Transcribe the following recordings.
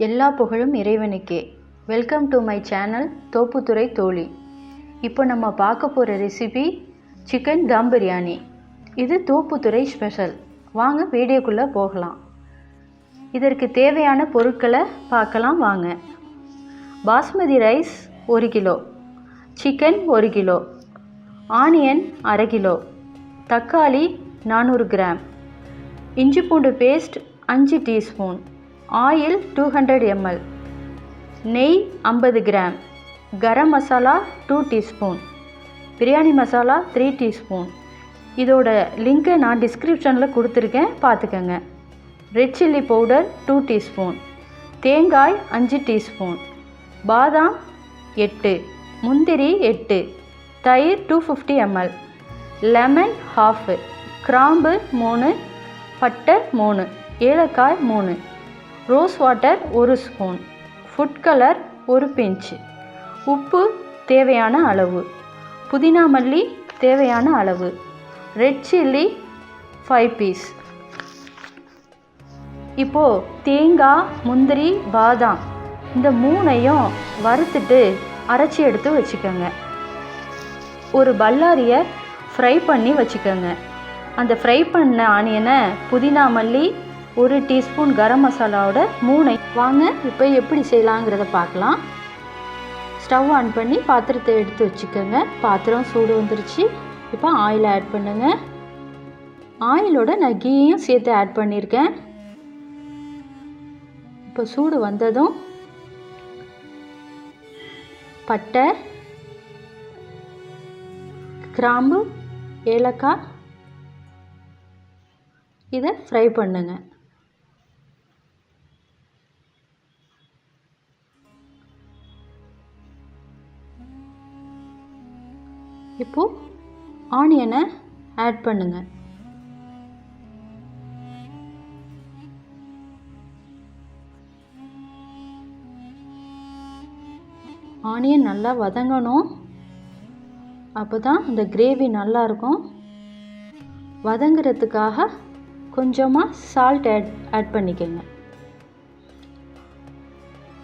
எல்லா புகழும் இறைவனுக்கே. Welcome to my channel Thopputhurai Thozhi. இப்போ நம்ம பார்க்க போகிற ரெசிபி சிக்கன் தம் பிரியாணி. இது தோப்புத்துறை ஸ்பெஷல். வாங்க வீடியோக்குள்ளே போகலாம். இதற்கு தேவையான பொருட்களை பார்க்கலாம் வாங்க. Basmati rice 1 kilo, chicken 1 kilo, onion அரை கிலோ, தக்காளி 400 கிராம், இஞ்சி பூண்டு பேஸ்ட் 5 டீஸ்பூன், ஆயில் 200 ml, நெய் 50 gram, garam masala 2 teaspoon, biryani masala 3 teaspoon. இதோட லிங்கை நான் டிஸ்கிரிப்ஷனில் கொடுத்துருக்கேன், பார்த்துக்கங்க. ரெட் சில்லி பவுடர் 2 டீஸ்பூன், தேங்காய் 5 டீஸ்பூன், பாதாம் 8, முந்திரி 8, தயிர் 250 ml, லெமன் 1/2, கிராம்பு 3, பட்டை 3, ஏலக்காய் 3, rose water 1 spoon, food colour 1 pinch, உப்பு தேவையான அளவு, புதினா மல்லி தேவையான அளவு, ரெட் சில்லி 5 பீஸ். இப்போது தேங்காய், முந்திரி, பாதாம் இந்த 3ஐயும் வறுத்துட்டு அரைச்சி எடுத்து வச்சுக்கோங்க. ஒரு பல்லாரியை ஃப்ரை பண்ணி வச்சுக்கோங்க. அந்த ஃப்ரை பண்ண ஆனியனை புதினா மல்லி 1 டீஸ்பூன் கரம் மசாலாவோட 3 வாங்க இப்போ எப்படி செய்யலாங்கிறத பார்க்கலாம். ஸ்டவ் ஆன் பண்ணி பாத்திரத்தை எடுத்து வச்சுக்கோங்க. பாத்திரம் சூடு வந்துருச்சு. இப்போ ஆயில் ஆட் பண்ணுங்க. ஆயிலோட நான் கீயும் சேர்த்து ஆட் பண்ணியிருக்கேன். இப்போ சூடு வந்ததும் பட்டை, கிராம்பு, ஏலக்காய் இதை ஃப்ரை பண்ணுங்க. இப்போது ஆனியனை ஆட் பண்ணுங்க. ஆனியன் நல்லா வதங்கணும். அப்போ தான் அந்த கிரேவி நல்லாயிருக்கும். வதங்கிறதுக்காக கொஞ்சமாக சால்ட் ஆட் பண்ணிக்கோங்க.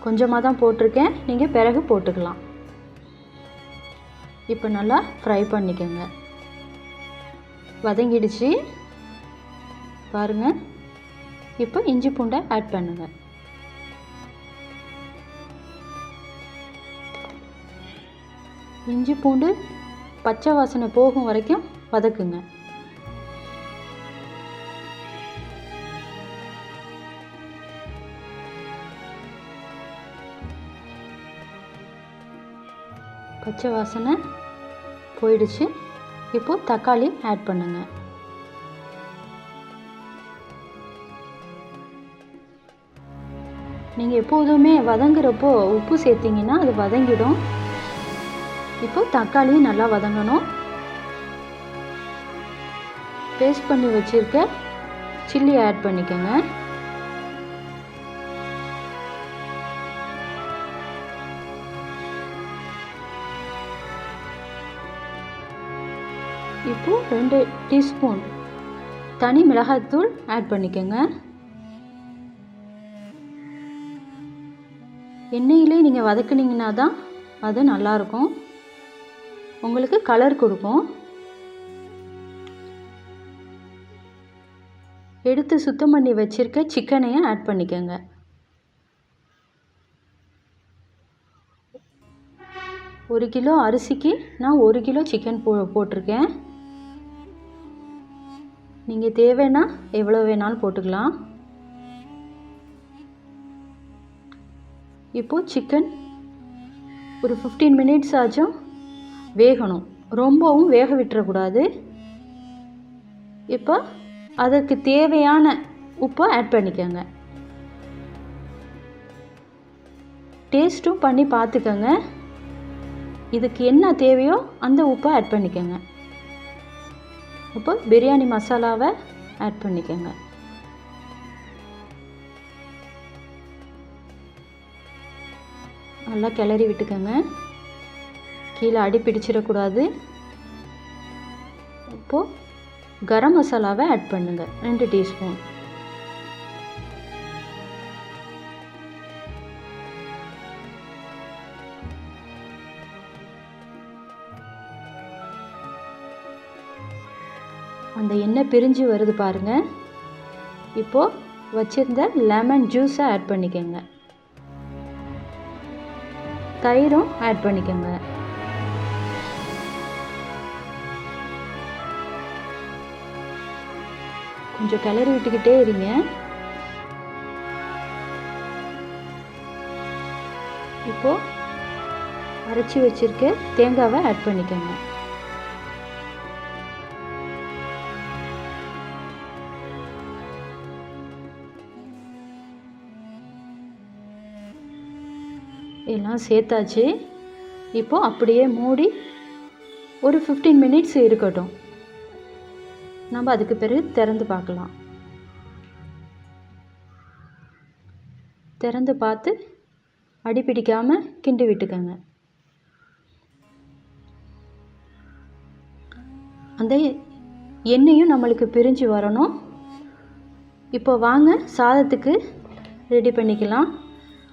கொஞ்சமாக தான் போட்டிருக்கேன், நீங்கள் பிறகு போட்டுக்கலாம். இப்போ நல்லா ஃப்ரை பண்ணிக்கோங்க. வதங்கிடுச்சு பாருங்கள். இப்போ இஞ்சி பூண்டை ஆட் பண்ணுங்க. இஞ்சி பூண்டு பச்சை வாசனை போகும் வரைக்கும் வதக்குங்க. பச்சை வாசனை போயிடுச்சு. இப்போது தக்காளி ஆட் பண்ணுங்க. நீங்கள் எப்போதுமே வதங்குறப்போ உப்பு சேர்த்திங்கன்னா அது வதங்கிடும். இப்போ தக்காளியும் நல்லா வதங்கணும். பேஸ்ட் பண்ணி வச்சுருக்க சில்லி ஆட் பண்ணிக்கோங்க. இப்போது 2 டீஸ்பூன் தனி மிளகாய்த்தூள் ஆட் பண்ணிக்கோங்க. எண்ணெயிலே நீங்கள் வதக்குனீங்கன்னா தான் அது நல்லாயிருக்கும், உங்களுக்கு கலர் கொடுக்கும். எடுத்து சுத்தம் பண்ணி வச்சுருக்க சிக்கனையும் ஆட் பண்ணிக்கோங்க. ஒரு கிலோ அரிசிக்கு நான் 1 கிலோ சிக்கன் போட்டிருக்கேன். நீங்கள் தேவைன்னா எவ்வளோ வேணாலும் போட்டுக்கலாம். இப்போது சிக்கன் ஒரு 15 மினிட்ஸ் ஆச்சும் வேகணும். ரொம்பவும் வேக விட்டுறக்கூடாது. இப்போ அதுக்கு தேவையான உப்பை ஆட் பண்ணிக்கோங்க. டேஸ்ட்டும் பண்ணி பார்த்துக்கோங்க. இதுக்கு என்ன தேவையோ அந்த உப்பை ஆட் பண்ணிக்கோங்க. இப்போ பிரியாணி மசாலாவை ஆட் பண்ணிக்கோங்க. நல்லா கிளறி விட்டுக்கோங்க. கீழே அடி பிடிச்சிடக்கூடாது. இப்போது கரம் மசாலாவை ஆட் பண்ணுங்கள் 2 டீஸ்பூன். அந்த எண்ணெய் பிரிஞ்சு வருது பாருங்கள். இப்போது வச்சுருந்த லெமன் ஜூஸை ஆட் பண்ணிக்கோங்க. தயிரும் ஆட் பண்ணிக்கோங்க. கொஞ்சம் கிளறி விட்டுக்கிட்டே இருங்க. இப்போது அரைச்சி வச்சுருக்க தேங்காவை ஆட் பண்ணிக்கோங்க. எல்லாம் சேர்த்தாச்சு. இப்போது அப்படியே மூடி ஒரு 15 மினிட்ஸ் இருக்கட்டும். நம்ம அதுக்கு பிறகு திறந்து பார்க்கலாம். திறந்து பார்த்து அடி பிடிக்காமல் கிண்டி விட்டுக்கோங்க. அந்த எண்ணெயும் நம்மளுக்கு பிரிஞ்சு வரணும். இப்போ வாங்க சாதத்துக்கு ரெடி பண்ணிக்கலாம்.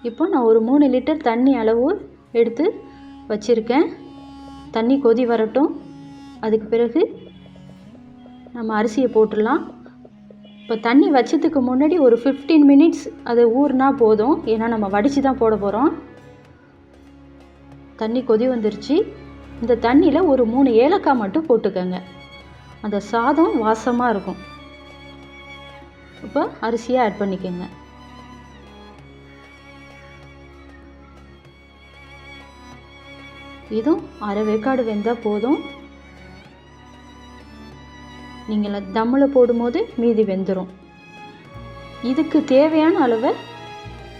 இப்போ நான் ஒரு 3 லிட்டர் தண்ணி அளவு எடுத்து வச்சுருக்கேன். தண்ணி கொதி வரட்டும். அதுக்கு பிறகு நம்ம அரிசியை போட்டுடலாம். இப்போ தண்ணி வச்சதுக்கு முன்னாடி ஒரு 15 மினிட்ஸ் அதை ஊறினா போதும். ஏன்னா நம்ம வடித்து தான் போட போகிறோம். தண்ணி கொதி வந்துருச்சு. இந்த தண்ணியில் ஒரு 3 ஏலக்காய் மட்டும் போட்டுக்கோங்க. அந்த சாதம் வாசமாக இருக்கும். இப்போ அரிசியை ஆட் பண்ணிக்கோங்க. இதுவும் அரை வேக்காடு வெந்தால் போதும். நீங்கள் தம்மில் போடும்போது மீதி வெந்துடும். இதுக்கு தேவையான அளவை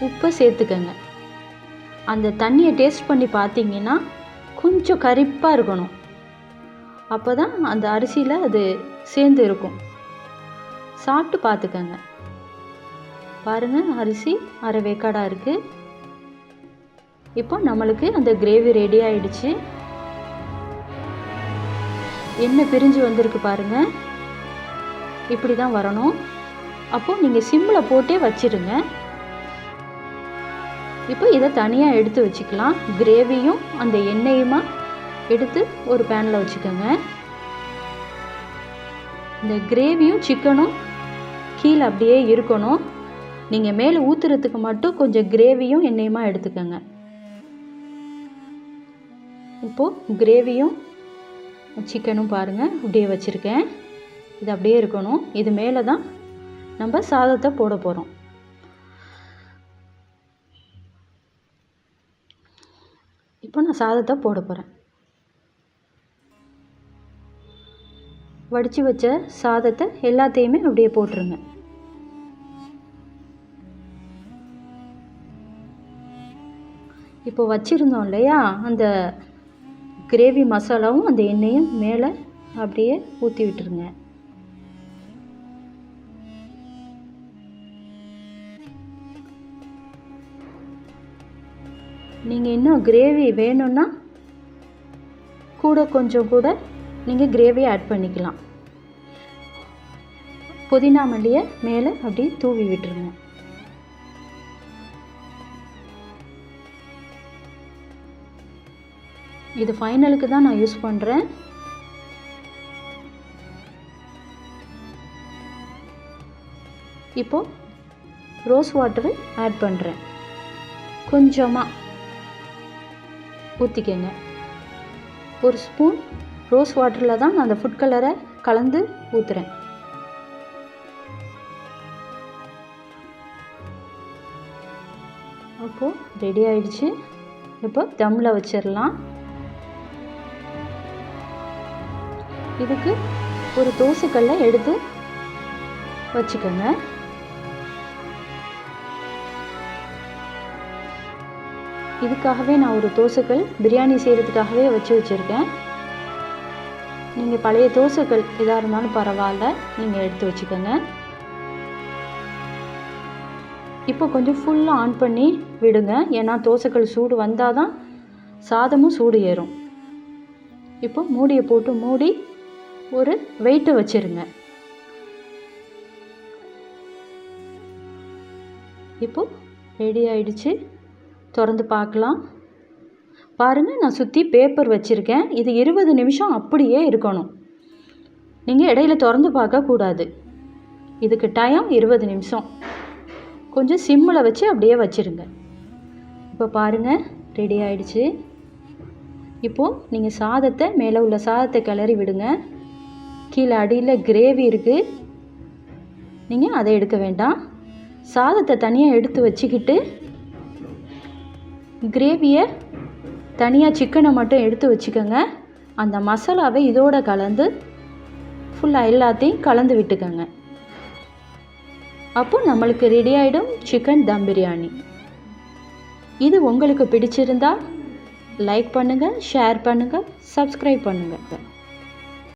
உப்பை சேர்த்துக்கங்க. அந்த தண்ணியை டேஸ்ட் பண்ணி பார்த்தீங்கன்னா கொஞ்சம் கரிப்பாக இருக்கணும். அப்போ தான் அந்த அரிசியில் அது சேர்ந்து இருக்கும். சாப்பிட்டு பார்த்துக்கங்க. பாருங்கள், அரிசி அரை வேக்காடாக இருக்குது. இப்போ நம்மளுக்கு அந்த கிரேவி ரெடி ஆயிடுச்சு. எண்ணெய் பிரிஞ்சு வந்திருக்கு பாருங்கள். இப்படி தான் வரணும். அப்போது நீங்கள் சிம்மில் போட்டே வச்சிடுங்க. இப்போ இதை தனியாக எடுத்து வச்சுக்கலாம். கிரேவியும் அந்த எண்ணெயுமா எடுத்து ஒரு பேனில் வச்சுக்கோங்க. இந்த கிரேவியும் சிக்கனும் கீழே அப்படியே இருக்கணும். நீங்கள் மேலே ஊற்றுறதுக்கு மட்டும் கொஞ்சம் கிரேவியும் எண்ணெயுமா எடுத்துக்கோங்க. இப்போது கிரேவியும் சிக்கனும் பாருங்கள் அப்படியே வச்சுருக்கேன். இது அப்படியே இருக்கணும். இது மேலே தான் நம்ம சாதத்தை போட போகிறோம். இப்போ நான் சாதத்தை போட போகிறேன். வடித்து வச்ச சாதத்தை எல்லாத்தையுமே அப்படியே போட்டுருங்க. இப்போ வச்சுருந்தோம் இல்லையா, அந்த கிரேவி மசாலாவும் அந்த எண்ணெயும் மேலே அப்படியே ஊற்றி விட்டுருங்க. நீங்கள் இன்னும் கிரேவி வேணும்னா கொஞ்சம் கூட நீங்கள் கிரேவியை ஆட் பண்ணிக்கலாம். புதினா மல்லியை மேலே அப்படியே தூவி விட்டுருங்க. இது ஃபைனலுக்கு தான் நான் யூஸ் பண்ணுறேன். இப்போது ரோஸ் வாட்டரு ஆட் பண்ணுறேன். கொஞ்சமாக ஊற்றிக்கங்க. ஒரு ஸ்பூன் ரோஸ் வாட்டரில் தான் நான் அந்த ஃபுட் கலரை கலந்து ஊற்றுறேன். அப்போது ரெடி ஆயிடுச்சு. இப்போ தம்மில் வச்சிடலாம். இதுக்கு ஒரு தோசைக்கல்லை எடுத்து வச்சுக்கோங்க. இதுக்காகவே நான் ஒரு தோசைக்கல் பிரியாணி செய்கிறதுக்காகவே வச்சுருக்கேன். நீங்கள் பழைய தோசைக்கல் எதாக இருந்தாலும் பரவாயில்ல, நீங்கள் எடுத்து வச்சுக்கோங்க. இப்போ கொஞ்சம் ஃபுல்லாக ஆன் பண்ணி விடுங்க. ஏன்னா தோசைக்கல் சூடு வந்தால் தான் சாதமும் சூடு ஏறும். இப்போ மூடியை போட்டு மூடி ஒரு வெயிட்டை வச்சுருங்க. இப்போ ரெடி ஆயிடுச்சு. திறந்து பார்க்கலாம். பாருங்கள், நான் சுற்றி பேப்பர் வச்சுருக்கேன். இது 20 நிமிஷம் அப்படியே இருக்கணும். நீங்கள் இடையில திறந்து பார்க்கக்கூடாது. இதுக்கு டைம் 20 நிமிஷம். கொஞ்சம் சிம்மில் வச்சு அப்படியே வச்சுருங்க. இப்போ பாருங்கள், ரெடி ஆயிடுச்சு. இப்போது நீங்கள் சாதத்தை, மேலே உள்ள சாதத்தை கிளறி விடுங்க. கீழே அடியில் கிரேவி இருக்குது, நீங்கள் அதை எடுக்க வேண்டாம். சாதத்தை தனியாக எடுத்து வச்சுக்கிட்டு கிரேவியை தனியாக, சிக்கனை மட்டும் எடுத்து வச்சுக்கோங்க. அந்த மசாலாவை இதோட கலந்து ஃபுல்லாக எல்லாத்தையும் கலந்து விட்டுக்கோங்க. அப்போ நம்மளுக்கு ரெடி ஆகிடும் சிக்கன் தம் பிரியாணி. இது உங்களுக்கு பிடிச்சிருந்தா லைக் பண்ணுங்கள், ஷேர் பண்ணுங்கள், சப்ஸ்கிரைப் பண்ணுங்கள்.